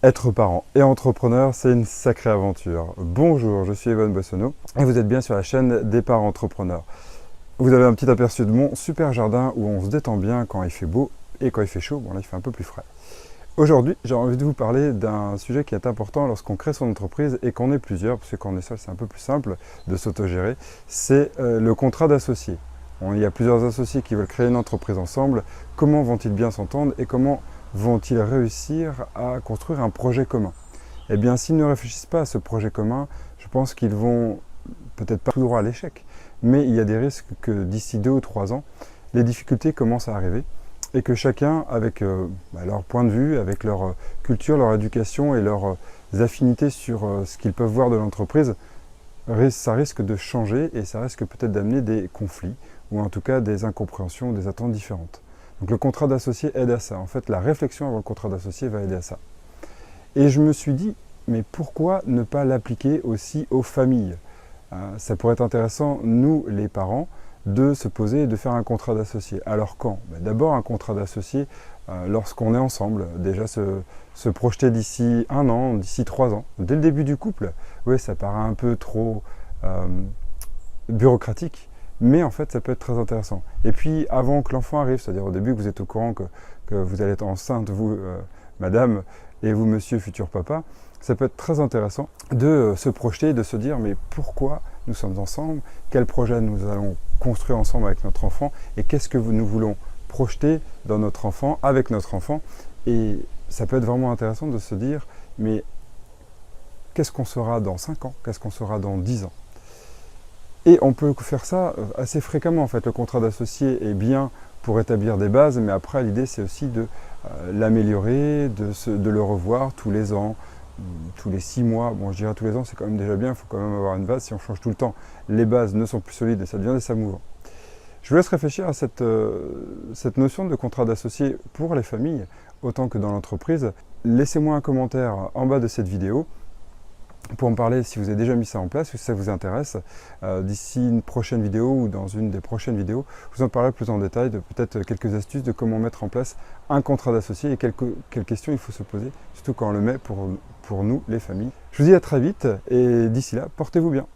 Être parent et entrepreneur, c'est une sacrée aventure. Bonjour, je suis Evan Boissonneau et vous êtes bien sur la chaîne des parents entrepreneurs. Vous avez un petit aperçu de mon super jardin où on se détend bien quand il fait beau et quand il fait chaud, bon là il fait un peu plus frais. Aujourd'hui, j'ai envie de vous parler d'un sujet qui est important lorsqu'on crée son entreprise et qu'on est plusieurs, parce que quand on est seul c'est un peu plus simple de s'autogérer, c'est le contrat d'associé. Il y a plusieurs associés qui veulent créer une entreprise ensemble. Comment vont-ils bien s'entendre et comment vont-ils réussir à construire un projet commun? Eh bien, s'ils ne réfléchissent pas à ce projet commun, je pense qu'ils vont peut-être pas tout droit à l'échec, mais il y a des risques que d'ici 2 ou 3 ans, les difficultés commencent à arriver et que chacun, avec leur point de vue, avec leur culture, leur éducation et leurs affinités sur ce qu'ils peuvent voir de l'entreprise, ça risque de changer et ça risque peut-être d'amener des conflits ou en tout cas des incompréhensions, des attentes différentes. Donc le contrat d'associé aide à ça. En fait, la réflexion avant le contrat d'associé va aider à ça. Et je me suis dit, mais pourquoi ne pas l'appliquer aussi aux familles? Ça pourrait être intéressant, nous les parents, de se poser et de faire un contrat d'associé. Alors quand? D'abord un contrat d'associé lorsqu'on est ensemble, déjà se projeter d'ici 1 an, d'ici 3 ans, dès le début du couple. Oui, ça paraît un peu trop bureaucratique, mais en fait ça peut être très intéressant. Et puis avant que l'enfant arrive, c'est-à-dire au début que vous êtes au courant que vous allez être enceinte, vous, madame, et vous, monsieur, futur papa, ça peut être très intéressant de se projeter, de se dire mais pourquoi nous sommes ensemble, quel projet nous allons construire ensemble avec notre enfant et qu'est-ce que nous voulons projeter dans notre enfant, avec notre enfant. Et ça peut être vraiment intéressant de se dire mais qu'est-ce qu'on sera dans 5 ans, qu'est-ce qu'on sera dans 10 ans. Et on peut faire ça assez fréquemment en fait. Le contrat d'associé est bien pour établir des bases, mais après l'idée c'est aussi de l'améliorer, de le revoir tous les ans, tous les 6 mois. Bon, je dirais tous les ans, c'est quand même déjà bien, il faut quand même avoir une base. Si on change tout le temps, les bases ne sont plus solides et ça devient des mouvant. Je vous laisse réfléchir à cette notion de contrat d'associé pour les familles, autant que dans l'entreprise. Laissez-moi un commentaire en bas de cette vidéo pour me parler si vous avez déjà mis ça en place ou si ça vous intéresse. D'ici une prochaine vidéo ou dans une des prochaines vidéos, je vous en parlerai plus en détail de peut-être quelques astuces de comment mettre en place un contrat d'associé et quelles questions il faut se poser, surtout quand on le met pour nous, les familles. Je vous dis à très vite et d'ici là, portez-vous bien.